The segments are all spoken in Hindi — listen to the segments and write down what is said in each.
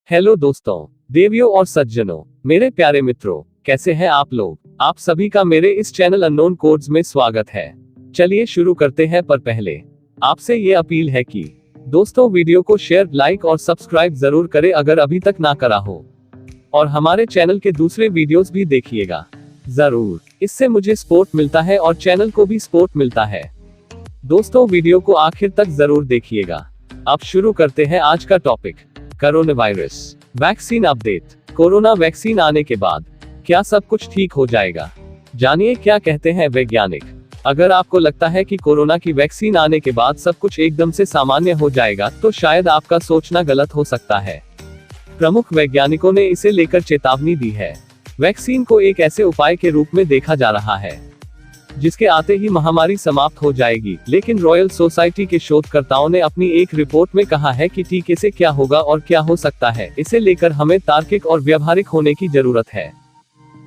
हेलो दोस्तों, देवियों और सज्जनों, मेरे प्यारे मित्रों, कैसे हैं आप लोग। आप सभी का मेरे इस चैनल अननोन कोड्स में स्वागत है। चलिए शुरू करते हैं, पर पहले आपसे ये अपील है कि दोस्तों वीडियो को शेयर, लाइक और सब्सक्राइब जरूर करें अगर अभी तक ना करा हो, और हमारे चैनल के दूसरे वीडियोस भी देखिएगा जरूर। इससे मुझे सपोर्ट मिलता है और चैनल को भी सपोर्ट मिलता है। दोस्तों वीडियो को आखिर तक जरूर देखिएगा। अब शुरू करते हैं आज का topic, corona virus vaccine update. Corona vaccine आने के बाद क्या सब कुछ ठीक हो जाएगा? जानिए क्या कहते हैं वैज्ञानिक। अगर आपको लगता है कि कोरोना की वैक्सीन आने के बाद सब कुछ एकदम से सामान्य हो जाएगा, तो शायद आपका सोचना गलत हो सकता है। प्रमुख वैज्ञानिकों ने इसे लेकर चेतावनी दी है। वैक्सीन को एक ऐसे उपाय के रूप में देखा जा रहा है जिसके आते ही महामारी समाप्त हो जाएगी, लेकिन रॉयल सोसाइटी के शोधकर्ताओं ने अपनी एक रिपोर्ट में कहा है कि टीके से क्या होगा और क्या हो सकता है, इसे लेकर हमें तार्किक और व्यावहारिक होने की जरूरत है।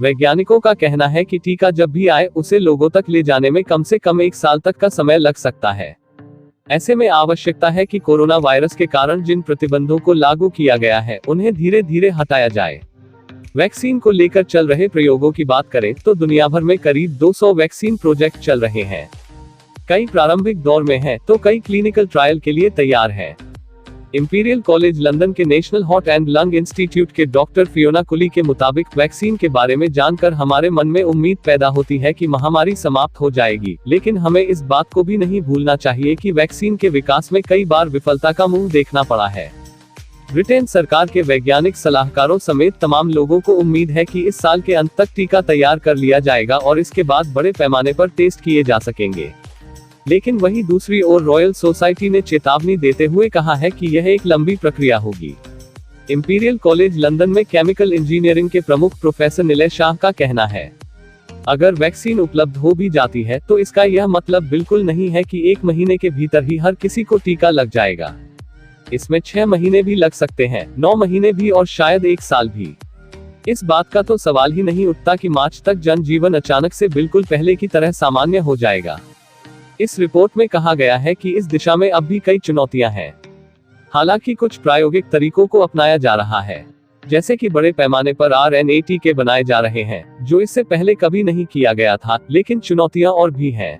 वैज्ञानिकों का कहना है कि टीका जब भी आए उसे लोगों तक ले जाने में कम से कम 1 साल तक का समय लग सकता है। ऐसे में आवश्यकता है कि कोरोना वायरस के कारण जिन प्रतिबंधों को लागू किया गया है उन्हें धीरे धीरे हटाया जाए। वैक्सीन को लेकर चल रहे प्रयोगों की बात करें तो दुनिया भर में करीब 200 वैक्सीन प्रोजेक्ट चल रहे हैं। कई प्रारंभिक दौर में हैं, तो कई क्लिनिकल ट्रायल के लिए तैयार हैं। इंपीरियल कॉलेज लंदन के national heart and lung institute के डॉक्टर फियोना कुली के मुताबिक वैक्सीन के बारे में जानकर हमारे मन में उम्मीद पैदा होती है कि महामारी समाप्त हो जाएगी, लेकिन हमें इस बात को भी नहीं भूलना चाहिए कि वैक्सीन के विकास में कई बार विफलता का मुंह देखना पड़ा है। ब्रिटेन सरकार के वैज्ञानिक सलाहकारों समेत तमाम लोगों को उम्मीद है कि इस साल के अंत तक टीका तैयार कर लिया जाएगा और इसके बाद बड़े पैमाने पर टेस्ट किए जा सकेंगे। लेकिन वहीं दूसरी ओर रॉयल सोसाइटी ने चेतावनी देते हुए कहा है कि यह एक लंबी प्रक्रिया होगी। इंपीरियल कॉलेज लंदन में केमिकल इंजीनियरिंग के प्रमुख प्रोफेसर निलय शाह का कहना है, अगर वैक्सीन उपलब्ध हो भी जाती है तो इसका यह मतलब बिल्कुल नहीं है कि 1 महीने के भीतर ही हर किसी को टीका लग जाएगा। इसमें 6 महीने भी लग सकते हैं, 9 महीने भी और शायद 1 साल भी। इस बात का तो सवाल ही नहीं उठता कि मार्च तक जनजीवन अचानक से बिल्कुल पहले की तरह सामान्य हो जाएगा। इस रिपोर्ट में कहा गया है कि इस दिशा में अब भी कई चुनौतियां हैं। हालांकि कुछ प्रायोगिक तरीकों को अपनाया जा रहा है, जैसे कि बड़े पैमाने पर RNA टीके बनाए जा रहे हैं, जो इससे पहले कभी नहीं किया गया था। लेकिन चुनौतियां और भी हैं,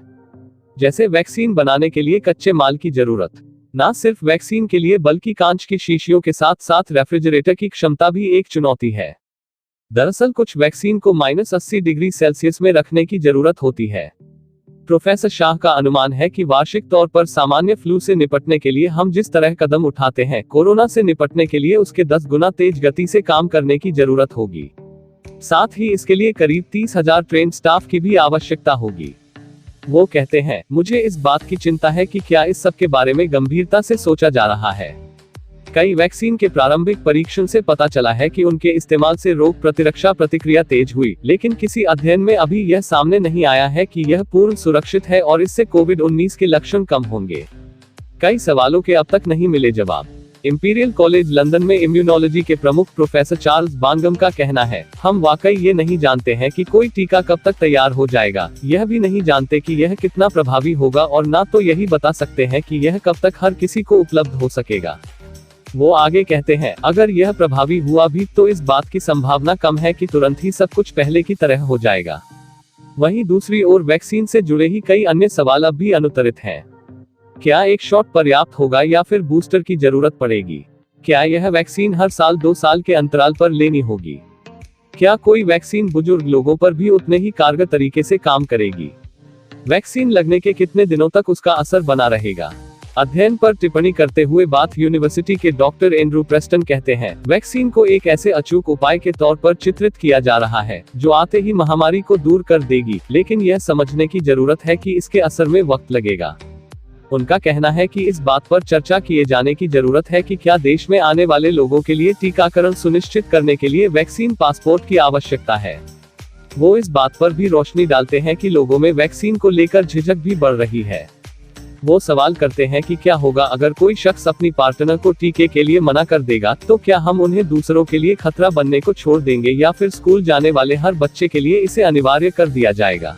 जैसे वैक्सीन बनाने के लिए कच्चे माल की जरूरत। न सिर्फ वैक्सीन के लिए बल्कि कांच की शीशियों के साथ साथ रेफ्रिजरेटर की क्षमता भी एक चुनौती है। दरअसल कुछ वैक्सीन को -80 डिग्री सेल्सियस में रखने की जरूरत होती है। प्रोफेसर शाह का अनुमान है कि वार्षिक तौर पर सामान्य फ्लू से निपटने के लिए हम जिस तरह कदम उठाते हैं, कोरोना से निपटने के लिए उसके 10 गुना तेज गति से काम करने की जरूरत होगी। साथ ही इसके लिए करीब 30,000 ट्रेन स्टाफ की भी आवश्यकता होगी। वो कहते हैं, मुझे इस बात की चिंता है कि क्या इस सब के बारे में गंभीरता से सोचा जा रहा है। कई वैक्सीन के प्रारंभिक परीक्षण से पता चला है कि उनके इस्तेमाल से रोग प्रतिरक्षा प्रतिक्रिया तेज हुई, लेकिन किसी अध्ययन में अभी यह सामने नहीं आया है कि यह पूर्ण सुरक्षित है और इससे कोविड-19 के लक्षण कम होंगे। कई सवालों के अब तक नहीं मिले जवाब। इंपीरियल कॉलेज लंदन में इम्यूनोलॉजी के प्रमुख प्रोफेसर चार्ल्स बांगम का कहना है, हम वाकई ये नहीं जानते हैं कि कोई टीका कब तक तैयार हो जाएगा, यह भी नहीं जानते कि यह कितना प्रभावी होगा, और ना तो यही बता सकते हैं कि यह कब तक हर किसी को उपलब्ध हो सकेगा। वो आगे कहते हैं, अगर यह प्रभावी हुआ भी तो इस बात की संभावना कम है कि तुरंत ही सब कुछ पहले की तरह हो जाएगा। वहीं दूसरी ओर वैक्सीन से जुड़े ही कई अन्य सवाल अब भी अनुत्तरित हैं। क्या एक शॉट पर्याप्त होगा या फिर बूस्टर की जरूरत पड़ेगी? क्या यह वैक्सीन हर साल 2 साल के अंतराल पर लेनी होगी? क्या कोई वैक्सीन बुजुर्ग लोगों पर भी उतने ही कारगर तरीके से काम करेगी? वैक्सीन लगने के कितने दिनों तक उसका असर बना रहेगा? अध्ययन पर टिप्पणी करते हुए बाथ यूनिवर्सिटी के डॉक्टर एंड्रू प्रेस्टन कहते हैं, वैक्सीन को एक ऐसे अचूक उपाय के तौर पर चित्रित किया जा रहा है जो आते ही महामारी को दूर कर देगी, लेकिन यह समझने की जरूरत है कि इसके असर में वक्त लगेगा। उनका कहना है कि इस बात पर चर्चा किए जाने की जरूरत है कि क्या देश में आने वाले लोगों के लिए टीकाकरण सुनिश्चित करने के लिए वैक्सीन पासपोर्ट की आवश्यकता है। वो इस बात पर भी रोशनी डालते हैं कि लोगों में वैक्सीन को लेकर झिझक भी बढ़ रही है। वो सवाल करते हैं कि क्या होगा अगर कोई शख्स अपनी पार्टनर को टीके के लिए मना कर देगा, तो क्या हम उन्हें दूसरों के लिए खतरा बनने को छोड़ देंगे या फिर स्कूल जाने वाले हर बच्चे के लिए इसे अनिवार्य कर दिया जाएगा।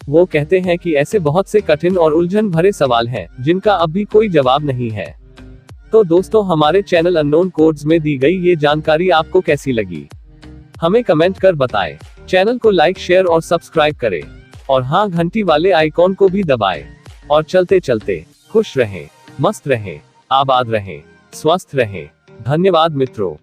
वो कहते हैं कि ऐसे बहुत से कठिन और उलझन भरे सवाल हैं जिनका अब भी कोई जवाब नहीं है। तो दोस्तों, हमारे चैनल अननोन कोड्स में दी गई ये जानकारी आपको कैसी लगी, हमें कमेंट कर बताएं। चैनल को लाइक, शेयर और सब्सक्राइब करें। और हाँ, घंटी वाले आइकॉन को भी दबाएं। और चलते चलते खुश रहें, मस्त रहें, आबाद रहें, स्वस्थ रहें। धन्यवाद मित्रों।